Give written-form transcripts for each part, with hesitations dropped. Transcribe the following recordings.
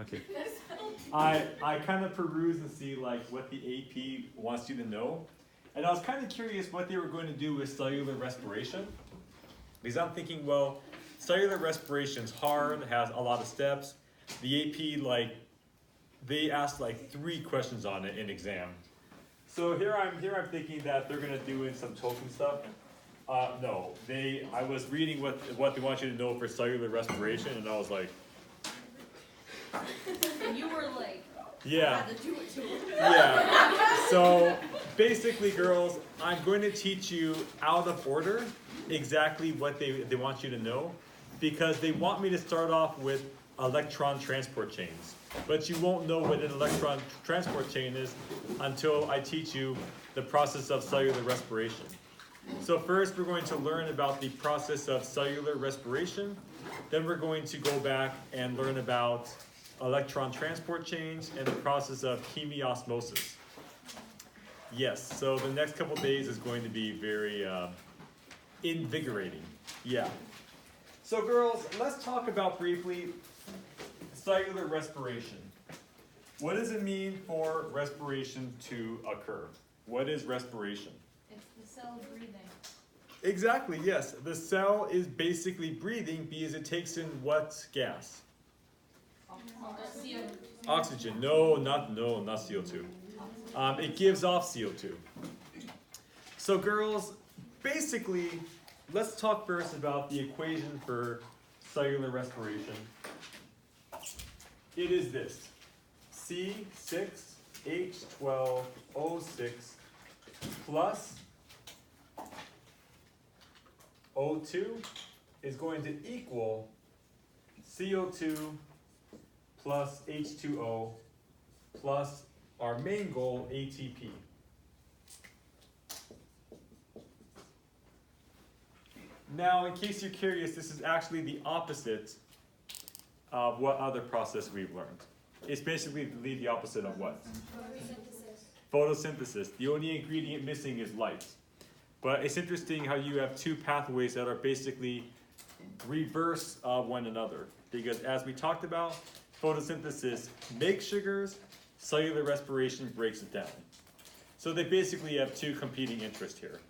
Okay. I kind of peruse and see like what the AP wants you to know. And I was kind of curious what they were going to do with cellular respiration. Because I'm thinking, well, cellular respiration's hard, has a lot of steps. The AP, like, they asked like 3 questions on it in exam. So here I'm thinking that they're gonna do in some token stuff. No, I was reading what they want you to know for cellular respiration, and I was like, and you were like, yeah, I had to do it to him. yeah. So basically, girls, I'm going to teach you out of order exactly what they want you to know, because they want me to start off with electron transport chains. But you won't know what an electron transport chain is until I teach you the process of cellular respiration. So first we're going to learn about the process of cellular respiration. Then we're going to go back and learn about electron transport chains and the process of chemiosmosis. Yes, so the next couple days is going to be very invigorating. Yeah. So girls, let's talk about briefly cellular respiration. What does it mean for respiration to occur? What is respiration? It's the cell breathing. Exactly, yes. The cell is basically breathing because it takes in what gas? CO2. Oxygen. No, not CO2. It gives off CO2. So girls, basically, let's talk first about the equation for cellular respiration. It is this: C6H12O6 plus O2 is going to equal CO2 plus H2O plus our main goal, ATP. Now, in case you're curious, this is actually the opposite of what other process we've learned. It's basically the opposite of what? Photosynthesis. The only ingredient missing is light. But it's interesting how you have 2 pathways that are basically reverse of one another. Because as we talked about, photosynthesis makes sugars, cellular respiration breaks it down. So they basically have 2 competing interests here.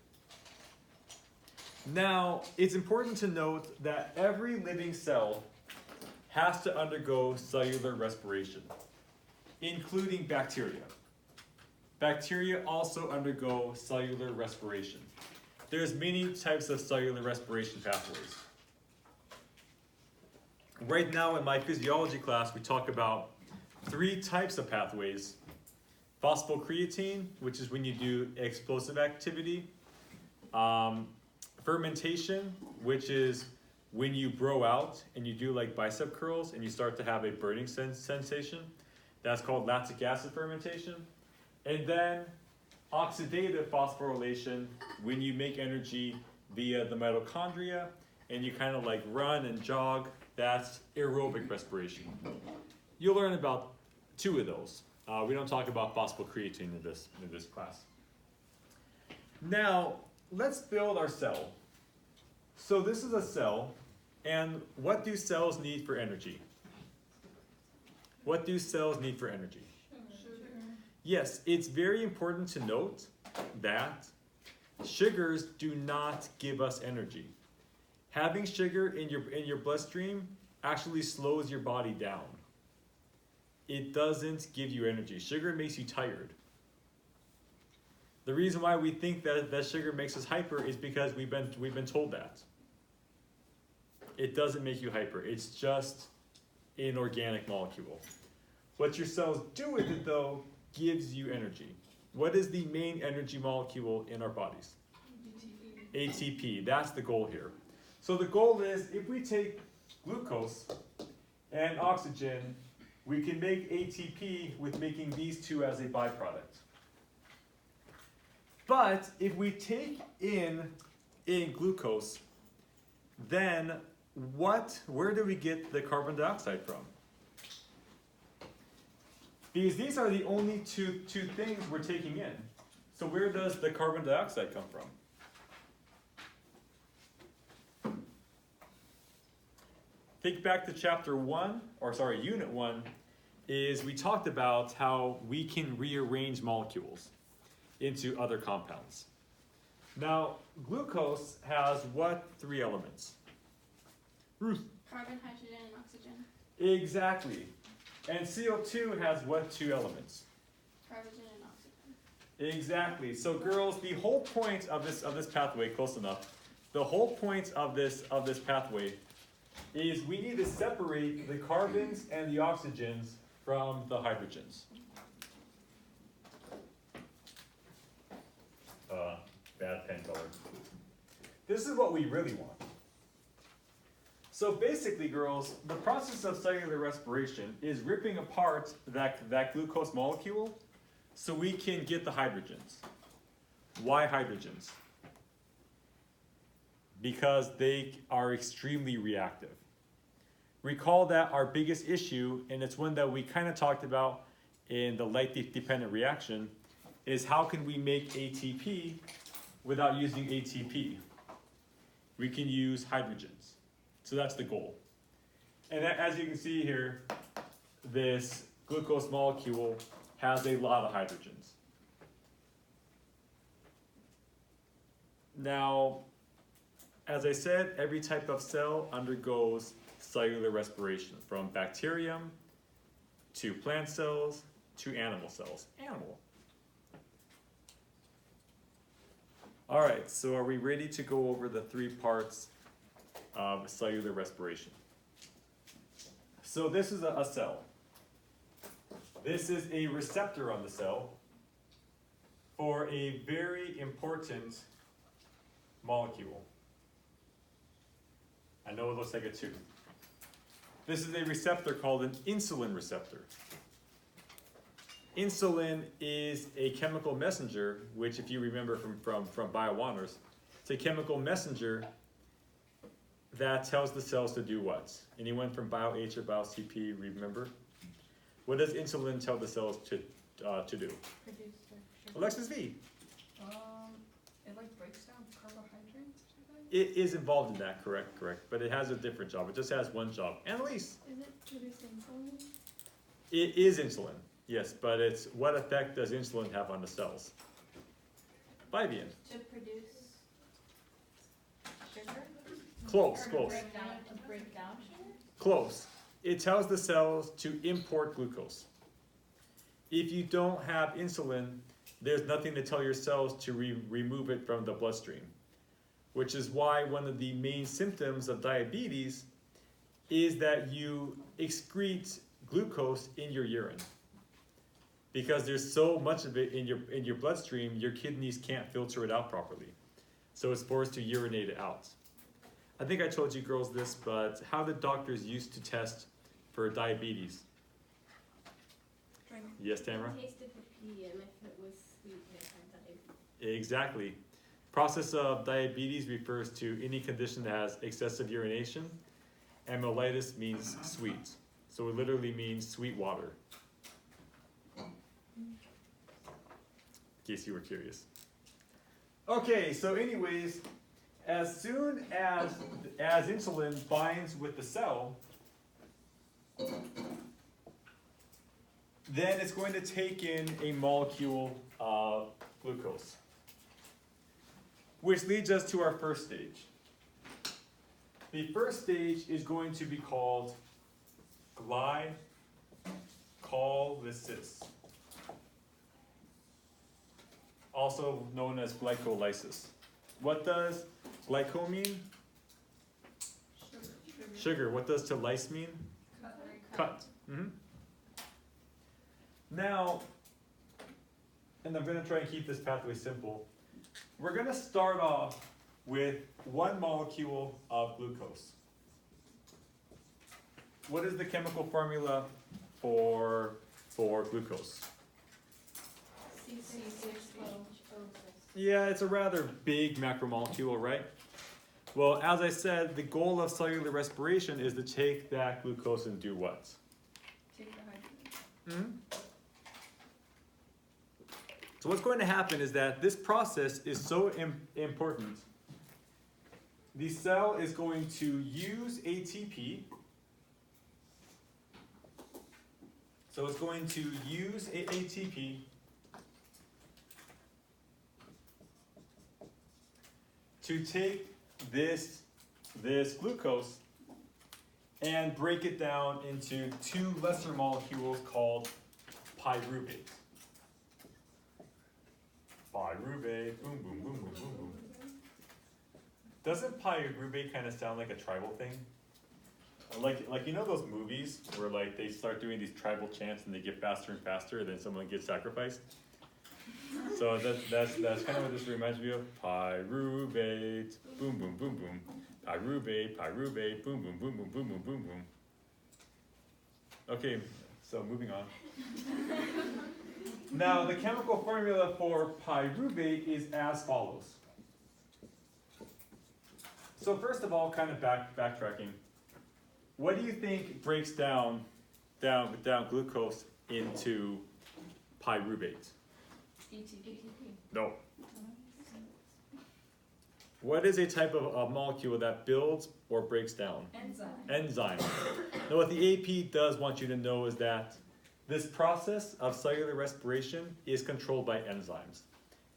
Now, it's important to note that every living cell has to undergo cellular respiration, including bacteria. Bacteria also undergo cellular respiration. There's many types of cellular respiration pathways. Right now in my physiology class, we talk about 3 types of pathways. Phosphocreatine, which is when you do explosive activity. Fermentation, which is when you bro out and you do like bicep curls and you start to have a burning sensation. That's called lactic acid fermentation. And then oxidative phosphorylation, when you make energy via the mitochondria and you kind of like run and jog. That's aerobic respiration. You'll learn about 2 of those. We don't talk about phosphocreatine in this class. Now, let's build our cell. So this is a cell, and what do cells need for energy? What do cells need for energy? Sugar. Yes, it's very important to note that sugars do not give us energy. Having sugar in your bloodstream actually slows your body down. It doesn't give you energy. Sugar makes you tired. The reason why we think that sugar makes us hyper is because we've been told that. It doesn't make you hyper. It's just an organic molecule. What your cells do with it, though, gives you energy. What is the main energy molecule in our bodies? ATP. That's the goal here. So the goal is, if we take glucose and oxygen, we can make ATP with making these 2 as a byproduct. But if we take in glucose, then where do we get the carbon dioxide from? Because these are the only two things we're taking in. So where does the carbon dioxide come from? Think back to unit 1, is we talked about how we can rearrange molecules into other compounds. Now, glucose has what three elements? Ruth? Carbon, hydrogen, and oxygen. Exactly. And CO2 has what two elements? Hydrogen and oxygen. Exactly. So girls, the whole point of this pathway, close enough, the whole point of this pathway is we need to separate the carbons and the oxygens from the hydrogens. Bad pen color. This is what we really want. So basically, girls, the process of cellular respiration is ripping apart that glucose molecule so we can get the hydrogens. Why hydrogens? Because they are extremely reactive. Recall that our biggest issue, and it's one that we kind of talked about in the light-dependent reaction, is how can we make ATP without using ATP? We can use hydrogens. So that's the goal. And as you can see here, this glucose molecule has a lot of hydrogens. Now, as I said, every type of cell undergoes cellular respiration, from bacterium to plant cells to animal cells. Animal. All right, so are we ready to go over the three parts of cellular respiration? So this is a cell. This is a receptor on the cell for a very important molecule. I know it looks like a tube. This is a receptor called an insulin receptor. Insulin is a chemical messenger, which if you remember from bio honors, it's a chemical messenger that tells the cells to do what? Anyone from bio H or bio CP remember? What does insulin tell the cells to do? Produce sugar. Alexis V. It like breaks down carbohydrates or something? It is involved in that, correct. But it has a different job. It just has one job. Annalise. Is it producing insulin? It is insulin, yes, but it's what effect does insulin have on the cells? Vivian. To produce sugar? Close. To break down sugar? Close. It tells the cells to import glucose. If you don't have insulin, there's nothing to tell your cells to remove it from the bloodstream, which is why one of the main symptoms of diabetes is that you excrete glucose in your urine. Because there's so much of it in your bloodstream, your kidneys can't filter it out properly. So it's forced to urinate it out. I think I told you girls this, but how did doctors used to test for diabetes? Drink. Yes, Tamara? Tasted the pee, and if it was sweet, it had diabetes. Exactly. Process of diabetes refers to any condition that has excessive urination, and mellitus means sweet. So it literally means sweet water. In case you were curious. Okay, so anyways, as soon as insulin binds with the cell, then it's going to take in a molecule of glucose, which leads us to our first stage. The first stage is going to be called glycolysis, also known as glycolysis. What does glyco mean? Sugar. What does to lyse mean? Cut. Now, and I'm going to try and keep this pathway simple. We're going to start off with one molecule of glucose. What is the chemical formula for glucose? Yeah, it's a rather big macromolecule, right? Well, as I said, the goal of cellular respiration is to take that glucose and do what? Take the hydrogen. So what's going to happen is that this process is so important. The cell is going to use ATP. So it's going to use ATP to take this glucose and break it down into two lesser molecules called pyruvate. Pyruvate, boom, boom, boom, boom, boom, boom. Doesn't pyruvate kind of sound like a tribal thing? Like you know those movies where like they start doing these tribal chants and they get faster and faster, and then someone gets sacrificed? So that's kind of what this reminds me of. Pyruvate, boom, boom, boom, boom. Pyruvate, pyruvate, boom, boom, boom, boom, boom, boom, boom, boom. Okay, so moving on. Now, the chemical formula for pyruvate is as follows. So first of all, kind of backtracking. What do you think breaks down glucose into pyruvate? ATP. No. What is a type of a molecule that builds or breaks down? Enzyme. Enzyme. Now what the AP does want you to know is that this process of cellular respiration is controlled by enzymes.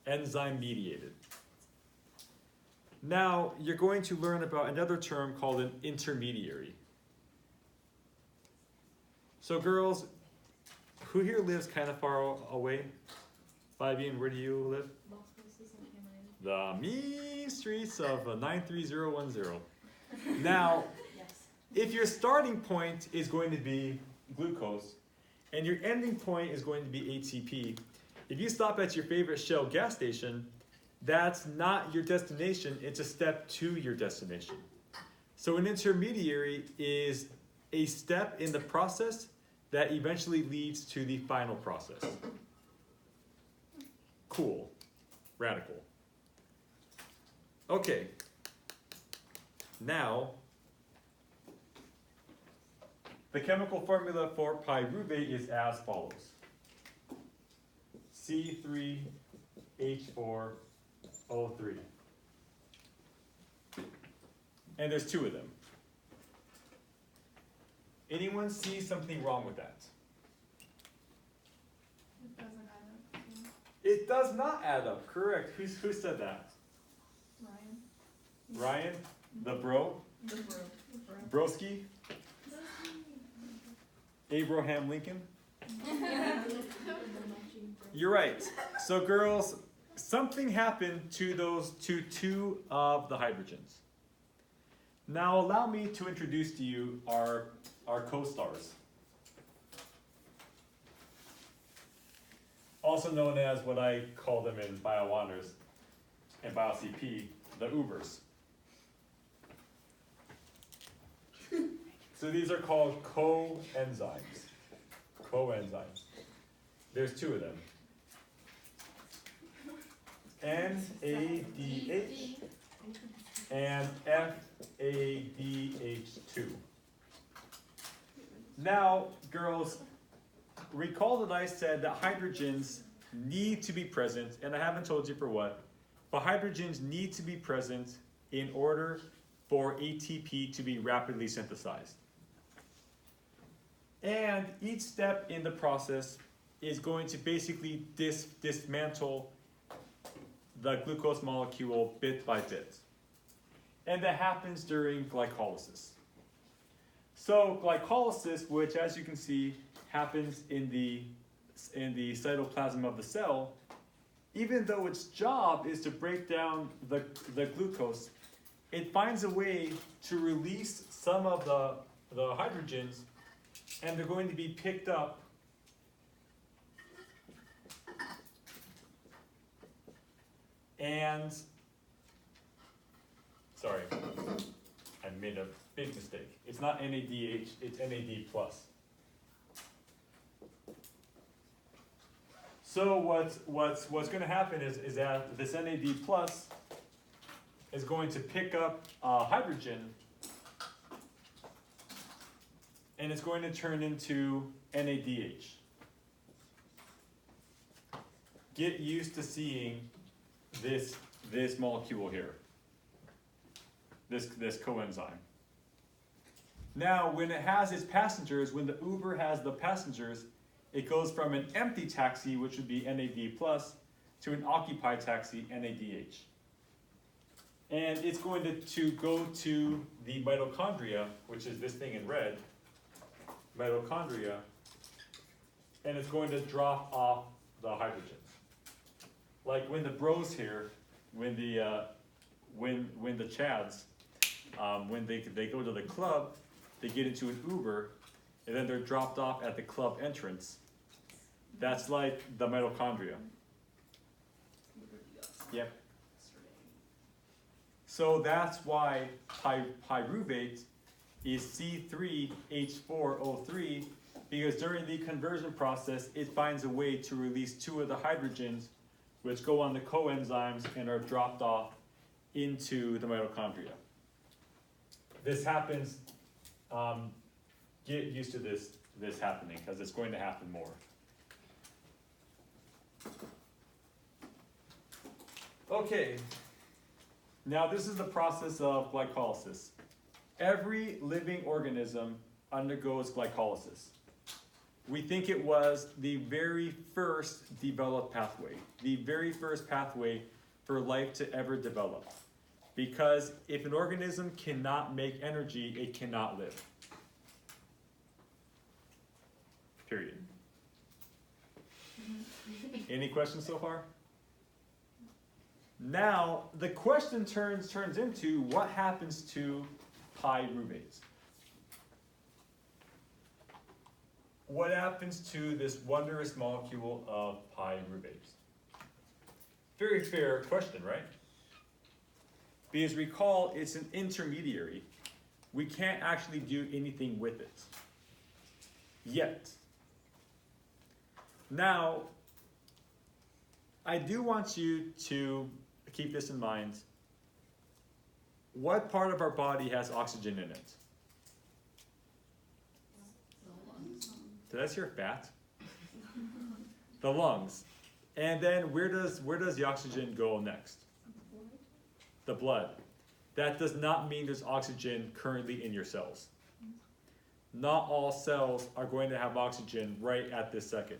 Enzyme mediated. Now you're going to learn about another term called an intermediary. So girls, who here lives kind of far away? Fabian, where do you live? Lost places in Cameron. The mean streets of 93010. Now, Yes. if your starting point is going to be glucose and your ending point is going to be ATP, if you stop at your favorite Shell gas station, that's not your destination, it's a step to your destination. So an intermediary is a step in the process that eventually leads to the final process. Cool. Radical. Okay. Now, the chemical formula for pyruvate is as follows. C3H4O3. And there's two of them. Anyone see something wrong with that? It doesn't add up. It does not add up, correct. Who said that? Ryan. Ryan? The bro? The brew. Broski? Abraham Lincoln? You're right. So girls, something happened to those two of the hydrogens. Now allow me to introduce to you our co-stars. Also known as what I call them in Bio Honors and Bio CP, the Ubers. So these are called coenzymes. Coenzymes. There's two of them. NADH and FADH2. Now, girls, recall that I said that hydrogens need to be present, and I haven't told you for what, but hydrogens need to be present in order for ATP to be rapidly synthesized. And each step in the process is going to basically dismantle the glucose molecule bit by bit. And that happens during glycolysis. So glycolysis, which as you can see happens in the cytoplasm of the cell, even though its job is to break down the glucose, it finds a way to release some of the hydrogens, and they're going to be picked up and, sorry, I made a big mistake. It's not NADH, it's NAD+. So what's going to happen is that this NAD+ is going to pick up hydrogen, and it's going to turn into NADH. Get used to seeing this molecule here, this coenzyme. Now, when it has its passengers, when the Uber has the passengers, it goes from an empty taxi, which would be NAD+, to an occupied taxi, NADH. And it's going to go to the mitochondria, which is this thing in red, mitochondria, and it's going to drop off the hydrogens. Like when the bros here, when the chads, when they go to the club, they get into an Uber, and then they're dropped off at the club entrance. That's like the mitochondria. Yep. So that's why pyruvate is C3H4O3, because during the conversion process, it finds a way to release two of the hydrogens, which go on the coenzymes and are dropped off into the mitochondria. This happens, get used to this happening, because it's going to happen more. Okay, now this is the process of glycolysis. Every living organism undergoes glycolysis. We think it was the very first developed pathway, the very first pathway for life to ever develop. Because if an organism cannot make energy, it cannot live. Period. Any questions so far? Now, the question turns into what happens to pyruvate? What happens to this wondrous molecule of pyruvate? Very fair question, right? Because recall, it's an intermediary. We can't actually do anything with it yet. Now, I do want you to keep this in mind. What part of our body has oxygen in it? Did I hear fat? The lungs. And then where does the oxygen go next? The blood. That does not mean there's oxygen currently in your cells. Not all cells are going to have oxygen right at this second.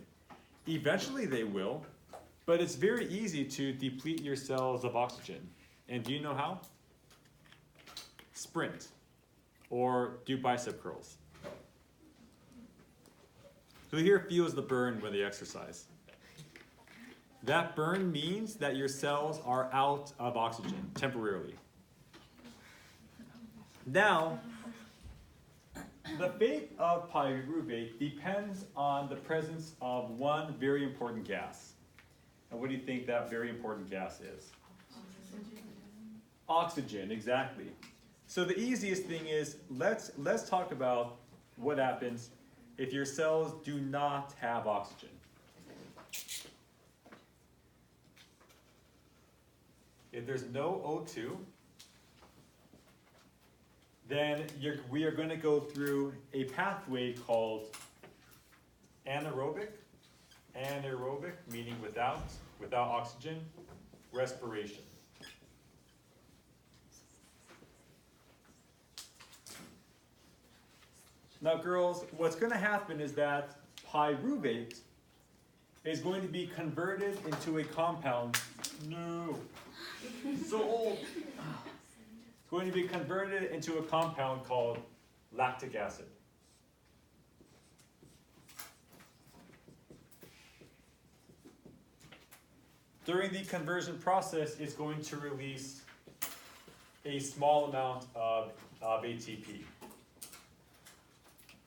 Eventually they will, but it's very easy to deplete your cells of oxygen. And do you know how? Sprint or do bicep curls. Who here feels the burn when they exercise? That burn means that your cells are out of oxygen temporarily. Now, the fate of pyruvate depends on the presence of one very important gas. And what do you think that very important gas is? Oxygen, exactly. So the easiest thing is, let's talk about what happens if your cells do not have oxygen. If there's no O2, then we are going to go through a pathway called anaerobic, meaning without oxygen, respiration. Now girls, what's going to happen is that pyruvate is going to be converted into a compound. No, so old. It's going to be converted into a compound called lactic acid. During the conversion process, it's going to release a small amount of ATP.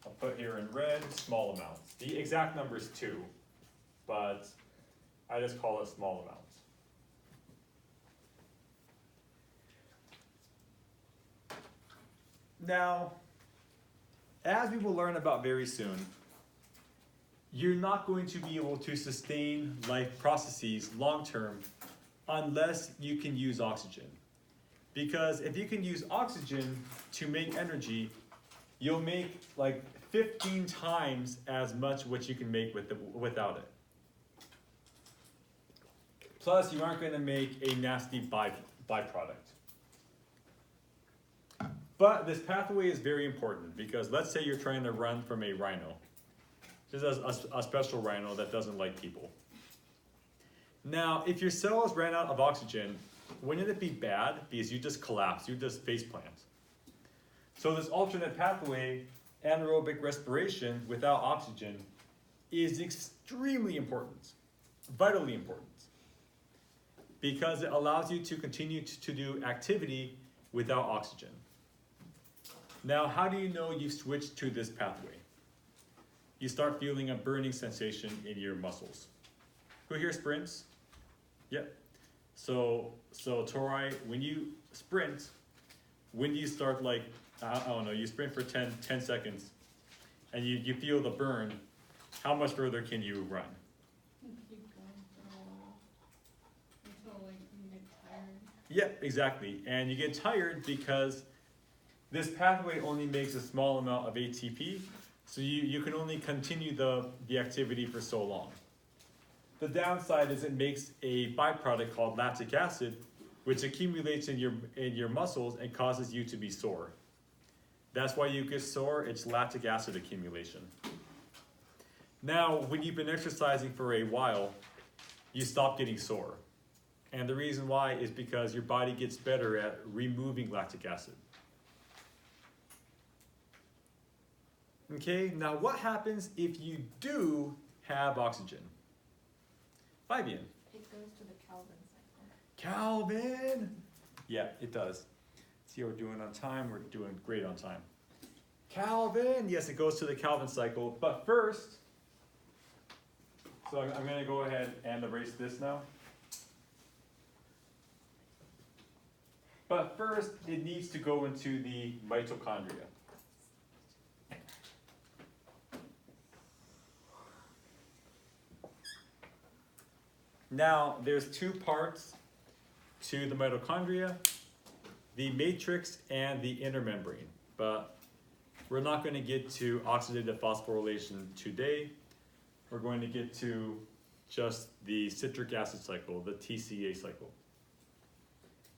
I'll put here in red, small amounts. The exact number is 2, but I just call it small amounts. Now, as we will learn about very soon, you're not going to be able to sustain life processes long term unless you can use oxygen. Because if you can use oxygen to make energy, you'll make like 15 times as much what you can make without it. Plus, you aren't going to make a nasty byproduct. But this pathway is very important because let's say you're trying to run from a rhino. This is a special rhino that doesn't like people. Now, if your cells ran out of oxygen, wouldn't it be bad? Because you just collapse, you just faceplant. So this alternate pathway, anaerobic respiration without oxygen, is extremely important, vitally important, because it allows you to continue to do activity without oxygen. Now, how do you know you've switched to this pathway? You start feeling a burning sensation in your muscles. Who here sprints? Yep. So Torai, when you sprint, when you start like, I don't know, you sprint for 10 seconds and you feel the burn, how much further can you run? Keep going for a while until like you get tired. Yep, exactly. And you get tired because this pathway only makes a small amount of ATP, so you can only continue the activity for so long. The downside is it makes a byproduct called lactic acid, which accumulates in your muscles and causes you to be sore. That's why you get sore, it's lactic acid accumulation. Now, when you've been exercising for a while, you stop getting sore. And the reason why is because your body gets better at removing lactic acid. Okay, now what happens if you do have oxygen? Fabian. It goes to the Calvin cycle. Calvin! Yeah, it does. See how we're doing on time? We're doing great on time. Calvin! Yes, it goes to the Calvin cycle, but first, so I'm gonna go ahead and erase this now. But first, it needs to go into the mitochondria. Now, there's two parts to the mitochondria, the matrix and the inner membrane, but we're not going to get to oxidative phosphorylation today. We're going to get to just the citric acid cycle, the TCA cycle.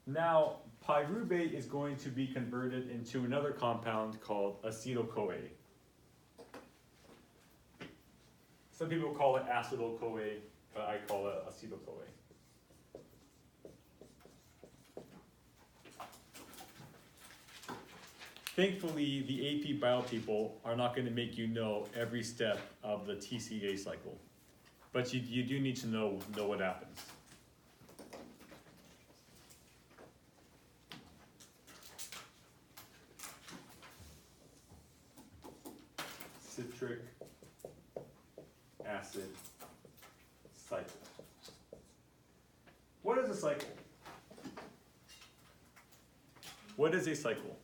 Now, pyruvate is going to be converted into another compound called acetyl-CoA. Some people call it acetyl-CoA, but I call it acetyl-CoA. Thankfully, the AP Bio people are not going to make you know every step of the TCA cycle, but you do need to know what happens. Citric acid cycle. What is a cycle? What is a cycle?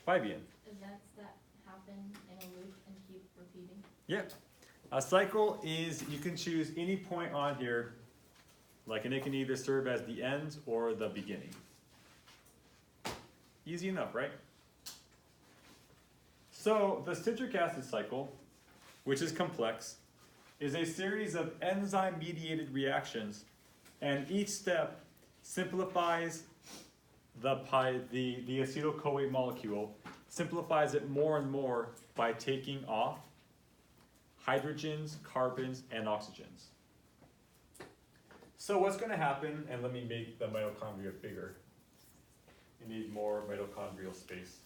Fabian. Events that happen in a loop and keep repeating. Yep. A cycle is, you can choose any point on here, like, and it can either serve as the end or the beginning. Easy enough, right? So the citric acid cycle, which is complex, is a series of enzyme-mediated reactions, and each step simplifies the acetyl-CoA molecule, simplifies it more and more by taking off hydrogens, carbons, and oxygens. So what's going to happen, and let me make the mitochondria bigger. You need more mitochondrial space.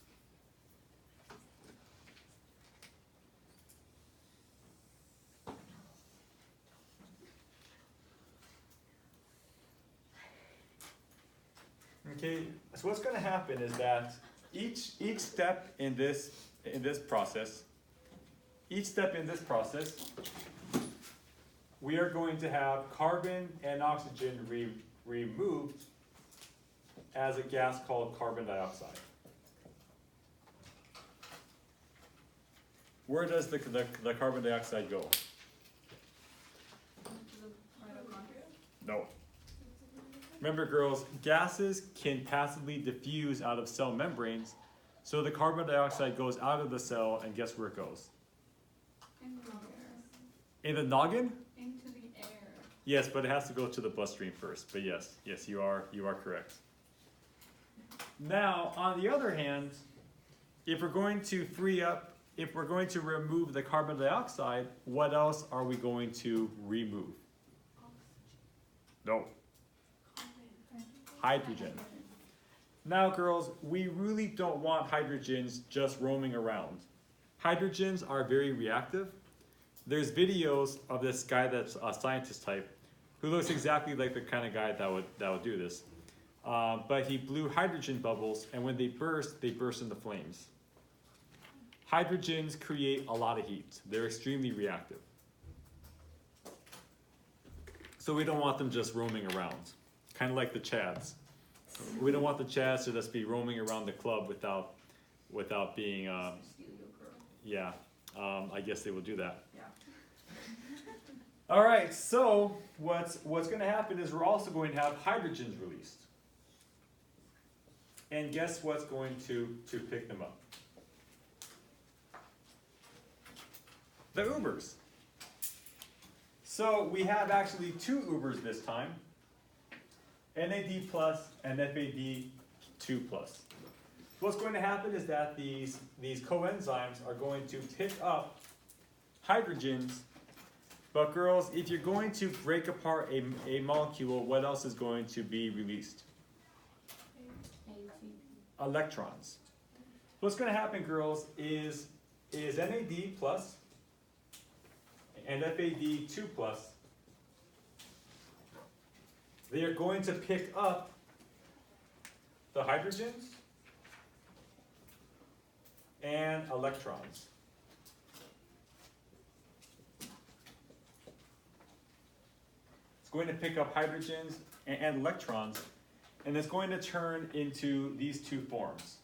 Okay, so what's going to happen is that each step in this process, we are going to have carbon and oxygen removed as a gas called carbon dioxide. Where does the carbon dioxide go? No. Remember, girls, gases can passively diffuse out of cell membranes, so the carbon dioxide goes out of the cell, and guess where it goes? Into the air. In the noggin? Into the air. Yes, but it has to go to the bloodstream first. But yes, you are correct. Now, on the other hand, if we're going to if we're going to remove the carbon dioxide, what else are we going to remove? No. Hydrogen. Now girls, we really don't want hydrogens just roaming around. Hydrogens are very reactive. There's videos of this guy that's a scientist type who looks exactly like the kind of guy that would do this. But he blew hydrogen bubbles, and when they burst into flames. Hydrogens create a lot of heat. They're extremely reactive. So we don't want them just roaming around, kind of like the Chads. We don't want the Chads to just be roaming around the club without being, yeah, I guess they will do that. Yeah. All right, so what's going to happen is we're also going to have hydrogens released. And guess what's going to pick them up? The Ubers. So we have actually two Ubers this time. NAD plus and FAD2 plus. What's going to happen is that these coenzymes are going to pick up hydrogens. But girls, if you're going to break apart a molecule, what else is going to be released? Electrons. What's going to happen, girls, is NAD plus and FAD2 plus, they are going to pick up the hydrogens and electrons. It's going to pick up hydrogens and electrons, and it's going to turn into these two forms,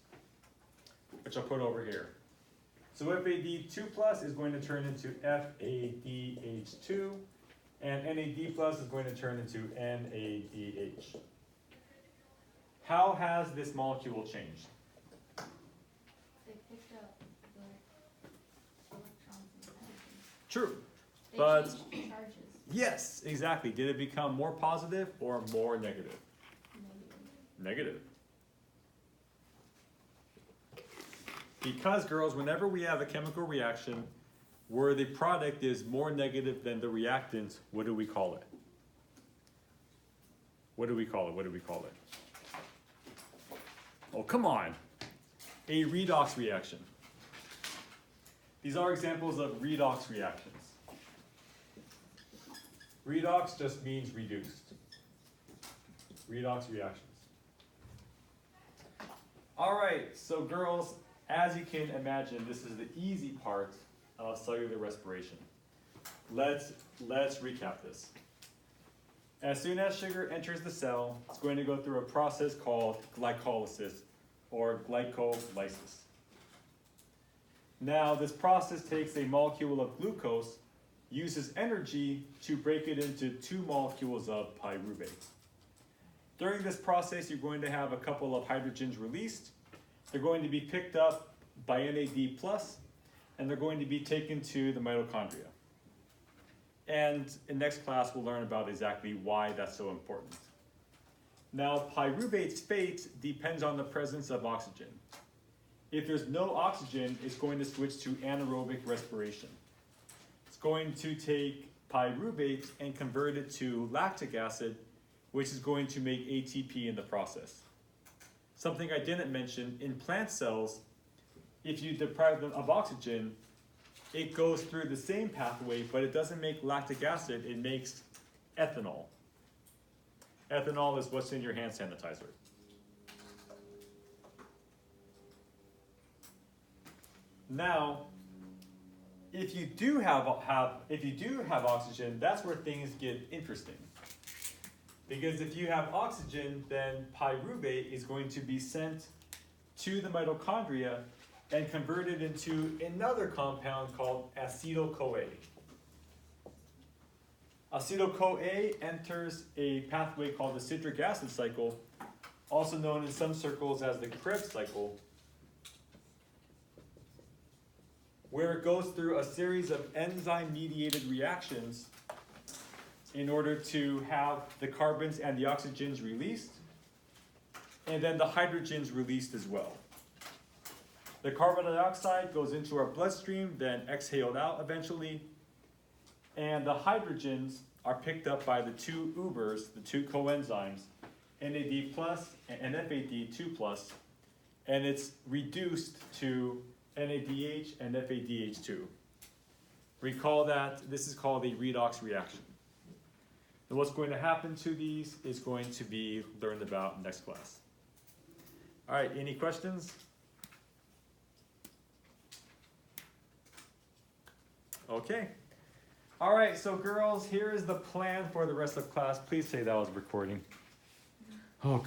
which I'll put over here. So FAD2 plus is going to turn into FADH2, and NAD plus is going to turn into NADH. How has this molecule changed? They picked up the electrons and hydrogens. True, They but changed the charges. yes, exactly. Did it become more positive or more negative? Negative. Because girls, whenever we have a chemical reaction where the product is more negative than the reactant, what do we call it? What do we call it? What do we call it? Oh, come on. A redox reaction. These are examples of redox reactions. Redox just means reduced. Redox reactions. All right, so girls, as you can imagine, this is the easy part of cellular respiration. Let's recap this. As soon as sugar enters the cell, it's going to go through a process called glycolysis or glycolysis. Now, this process takes a molecule of glucose, uses energy to break it into two molecules of pyruvate. During this process, you're going to have a couple of hydrogens released. They're going to be picked up by NAD+, and they're going to be taken to the mitochondria. And in next class, we'll learn about exactly why that's so important. Now, pyruvate's fate depends on the presence of oxygen. If there's no oxygen, it's going to switch to anaerobic respiration. It's going to take pyruvate and convert it to lactic acid, which is going to make ATP in the process. Something I didn't mention, in plant cells, if you deprive them of oxygen, it goes through the same pathway, but it doesn't make lactic acid, it makes ethanol. Ethanol is what's in your hand sanitizer. Now, if you do have oxygen, that's where things get interesting. Because if you have oxygen, then pyruvate is going to be sent to the mitochondria and converted into another compound called acetyl-CoA. Acetyl-CoA enters a pathway called the citric acid cycle, also known in some circles as the Krebs cycle, where it goes through a series of enzyme-mediated reactions in order to have the carbons and the oxygens released, and then the hydrogens released as well. The carbon dioxide goes into our bloodstream, then exhaled out eventually. And the hydrogens are picked up by the two Ubers, the two coenzymes, NAD plus and FAD2 plus, and it's reduced to NADH and FADH2. Recall that this is called a redox reaction. And what's going to happen to these is going to be learned about next class. All right, any questions? Okay. All right, so girls, here is the plan for the rest of class. Please say that was recording.